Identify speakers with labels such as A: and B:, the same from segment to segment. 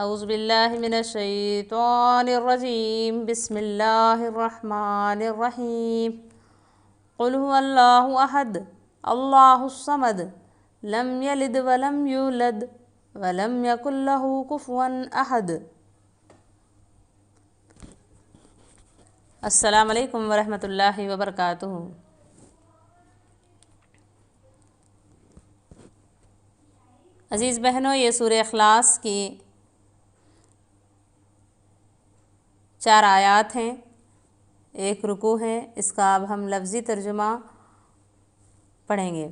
A: اعوذ باللہ من الشیطان الرجیم بسم اللہ الرحمن الرحیم قل هو اللہ احد اللہ الصمد لم یلد ولم یولد ولم یکن لہ کفوا احد۔ السلام علیکم ورحمۃ اللہ وبرکاتہ۔ عزیز بہنوں، یہ سورہ اخلاص کی 4 آیات ہیں، 1 رکوع ہے۔ اس کا اب ہم لفظی ترجمہ پڑھیں گے۔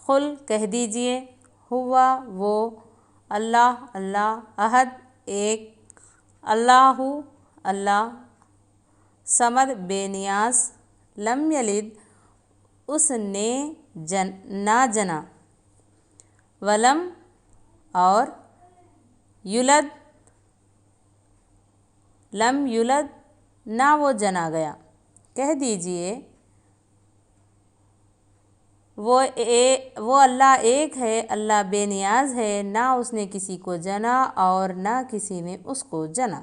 A: قل کہہ دیجئے، ہوا وہ، اللہ اللہ، احد ایک، اللہ اللہ، صمد بے نیاز، لم یلد اس نے نہ جنا، ولم اور یولد لم یولد نہ وہ جنا گیا۔ کہہ دیجئے وہ اللہ ایک ہے، اللہ بے نیاز ہے، نہ اس نے کسی کو جنا اور نہ کسی نے اس کو جنا۔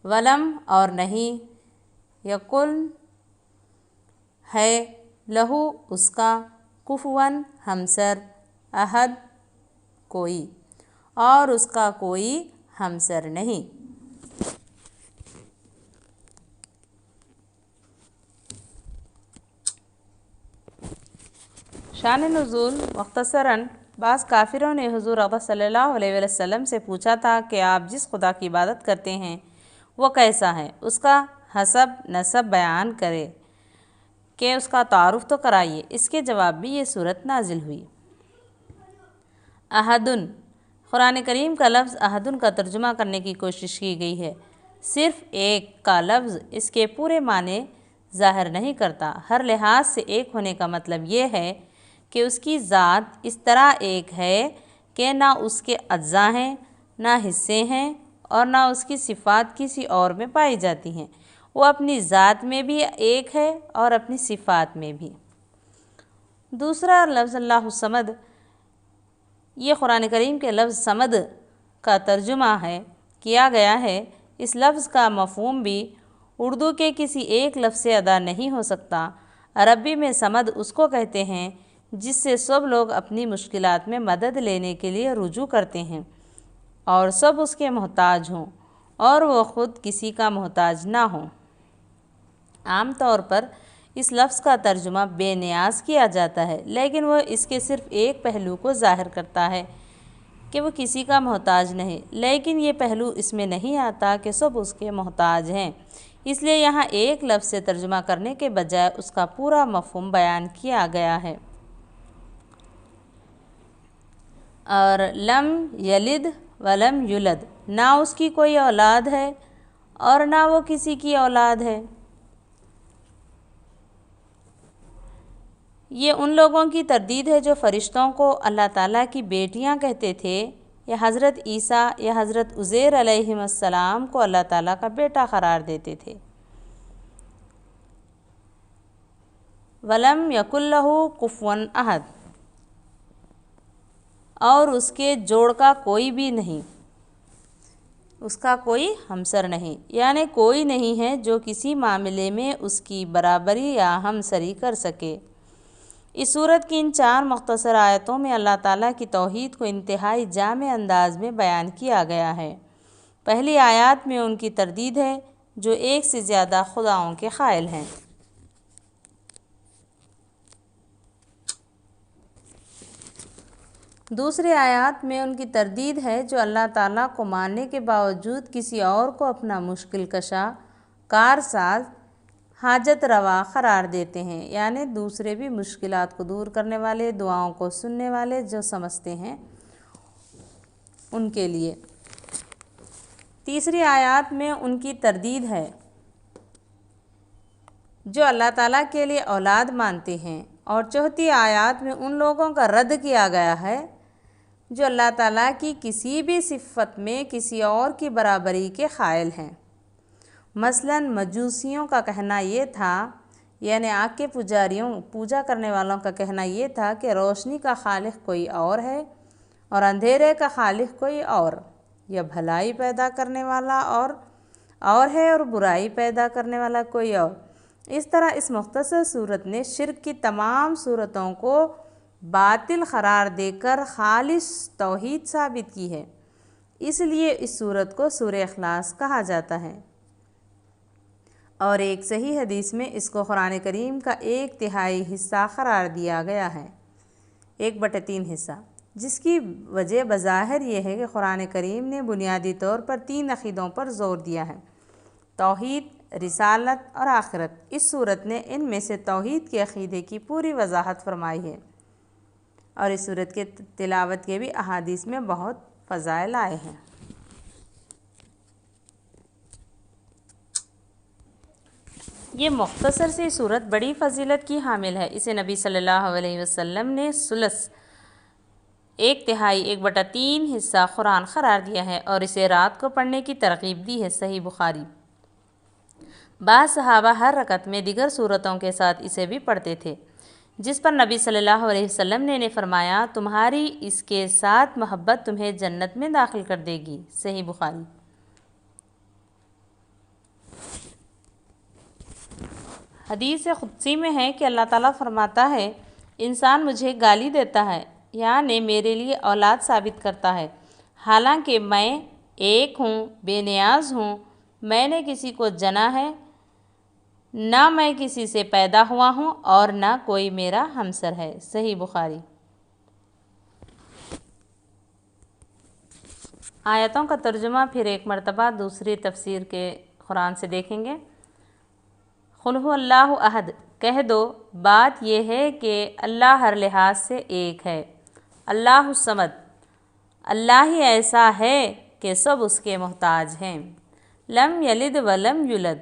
A: ولم اور نہیں، یکن ہے، لہو اس کا، کفواً ہمسر، احد کوئی، اور اس کا کوئی ہمسر نہیں۔ شان نزول مختصراً، بعض کافروں نے حضور اقدس صلی اللہ علیہ وسلم سے پوچھا تھا کہ آپ جس خدا کی عبادت کرتے ہیں وہ کیسا ہے، اس کا حسب نسب بیان کرے کہ اس کا تعارف تو کرائیے۔ اس کے جواب بھی یہ سورت نازل ہوئی۔ احدن، قرآن کریم کا لفظ احدن کا ترجمہ کرنے کی کوشش کی گئی ہے۔ صرف ایک کا لفظ اس کے پورے معنی ظاہر نہیں کرتا۔ ہر لحاظ سے ایک ہونے کا مطلب یہ ہے کہ اس کی ذات اس طرح ایک ہے کہ نہ اس کے اجزاء ہیں، نہ حصے ہیں، اور نہ اس کی صفات کسی اور میں پائی جاتی ہیں۔ وہ اپنی ذات میں بھی ایک ہے اور اپنی صفات میں بھی۔ دوسرا لفظ اللہ الصمد، یہ قرآن کریم کے لفظ صمد کا ترجمہ کیا گیا ہے۔ اس لفظ کا مفہوم بھی اردو کے کسی ایک لفظ سے ادا نہیں ہو سکتا۔ عربی میں صمد اس کو کہتے ہیں جس سے سب لوگ اپنی مشکلات میں مدد لینے کے لیے رجوع کرتے ہیں اور سب اس کے محتاج ہوں اور وہ خود کسی کا محتاج نہ ہوں۔ عام طور پر اس لفظ کا ترجمہ بے نیاز کیا جاتا ہے، لیکن وہ اس کے صرف ایک پہلو کو ظاہر کرتا ہے کہ وہ کسی کا محتاج نہیں، لیکن یہ پہلو اس میں نہیں آتا کہ سب اس کے محتاج ہیں۔ اس لیے یہاں ایک لفظ سے ترجمہ کرنے کے بجائے اس کا پورا مفہوم بیان کیا گیا ہے۔ اور لم یلد ولم یولد، نہ اس کی کوئی اولاد ہے اور نہ وہ کسی کی اولاد ہے۔ یہ ان لوگوں کی تردید ہے جو فرشتوں کو اللہ تعالیٰ کی بیٹیاں کہتے تھے، یا حضرت عیسیٰ یا حضرت عزیر علیہ السلام کو اللہ تعالیٰ کا بیٹا قرار دیتے تھے۔ ولم یکن لہ کفوا احد، اور اس کے جوڑ کا کوئی بھی نہیں، اس کا کوئی ہمسر نہیں، یعنی کوئی نہیں ہے جو کسی معاملے میں اس کی برابری یا ہمسری کر سکے۔ اس سورت کی ان 4 مختصر آیتوں میں اللہ تعالیٰ کی توحید کو انتہائی جامع انداز میں بیان کیا گیا ہے۔ پہلی آیات میں ان کی تردید ہے جو ایک سے زیادہ خداؤں کے قائل ہیں۔ دوسری آیات میں ان کی تردید ہے جو اللہ تعالیٰ کو ماننے کے باوجود کسی اور کو اپنا مشکل کشا، کارساز، حاجت روا قرار دیتے ہیں، یعنی دوسرے بھی مشکلات کو دور کرنے والے، دعاؤں کو سننے والے جو سمجھتے ہیں ان کے لیے۔ تیسری آیات میں ان کی تردید ہے جو اللہ تعالیٰ کے لیے اولاد مانتے ہیں، اور چوتھی آیات میں ان لوگوں کا رد کیا گیا ہے جو اللہ تعالیٰ کی کسی بھی صفت میں کسی اور کی برابری کے قائل ہیں۔ مثلاً مجوسیوں کا کہنا یہ تھا، یعنی آگ کے پجاریوں، پوجا کرنے والوں کا کہنا یہ تھا کہ روشنی کا خالق کوئی اور ہے اور اندھیرے کا خالق کوئی اور۔ یا بھلائی پیدا کرنے والا اور ہے اور برائی پیدا کرنے والا کوئی اور۔ اس طرح اس مختصر صورت نے شرک کی تمام صورتوں کو باطل قرار دے کر خالص توحید ثابت کی ہے۔ اس لیے اس صورت کو سورہ اخلاص کہا جاتا ہے، اور ایک صحیح حدیث میں اس کو قرآن کریم کا 1/3 حصہ قرار دیا گیا ہے، 1/3 حصہ، جس کی وجہ بظاہر یہ ہے کہ قرآن کریم نے بنیادی طور پر 3 عقیدوں پر زور دیا ہے: توحید، رسالت اور آخرت۔ اس صورت نے ان میں سے توحید کے عقیدے کی پوری وضاحت فرمائی ہے، اور اس صورت کے تلاوت کے بھی احادیث میں بہت فضائل آئے ہیں۔ یہ مختصر سی صورت بڑی فضیلت کی حامل ہے۔ اسے نبی صلی اللہ علیہ وسلم نے ثلث 1/3 1/3 حصہ قرآن قرار دیا ہے اور اسے رات کو پڑھنے کی ترغیب دی ہے۔ صحیح بخاری۔ بعض صحابہ ہر رکعت میں دیگر صورتوں کے ساتھ اسے بھی پڑھتے تھے، جس پر نبی صلی اللہ علیہ وسلم نے فرمایا، تمہاری اس کے ساتھ محبت تمہیں جنت میں داخل کر دے گی۔ صحیح بخاری۔ حدیث قدسی میں ہے کہ اللہ تعالیٰ فرماتا ہے، انسان مجھے گالی دیتا ہے، یعنی میرے لیے اولاد ثابت کرتا ہے، حالانکہ میں ایک ہوں، بے نیاز ہوں، میں نے کسی کو جنا ہے، نہ میں کسی سے پیدا ہوا ہوں اور نہ کوئی میرا ہمسر ہے۔ صحیح بخاری۔ آیتوں کا ترجمہ پھر ایک مرتبہ دوسری تفسیر کے قرآن سے دیکھیں گے۔ قل هو اللہ احد، کہہ دو بات یہ ہے کہ اللہ ہر لحاظ سے ایک ہے۔ اللہ الصمد، اللہ ہی ایسا ہے کہ سب اس کے محتاج ہیں۔ لم یلد ولم یولد،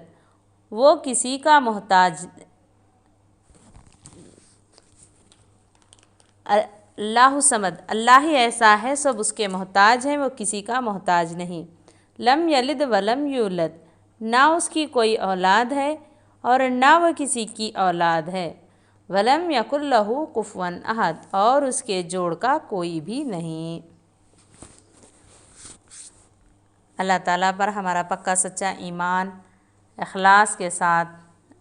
A: وہ کسی کا محتاج اللہ الصمد، اللہ ہی ایسا ہے سب اس کے محتاج ہیں، وہ کسی کا محتاج نہیں۔ لم یلد ولم یولد، نہ اس کی کوئی اولاد ہے اور نہ وہ کسی کی اولاد ہے۔ ولم یکن لہ کفوا احد، اور اس کے جوڑ کا کوئی بھی نہیں۔ اللہ تعالیٰ پر ہمارا پکا سچا ایمان اخلاص کے ساتھ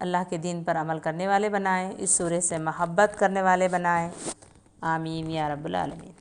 A: اللہ کے دین پر عمل کرنے والے بنائیں، اس سورہ سے محبت کرنے والے بنائیں۔ آمین یا رب العالمین۔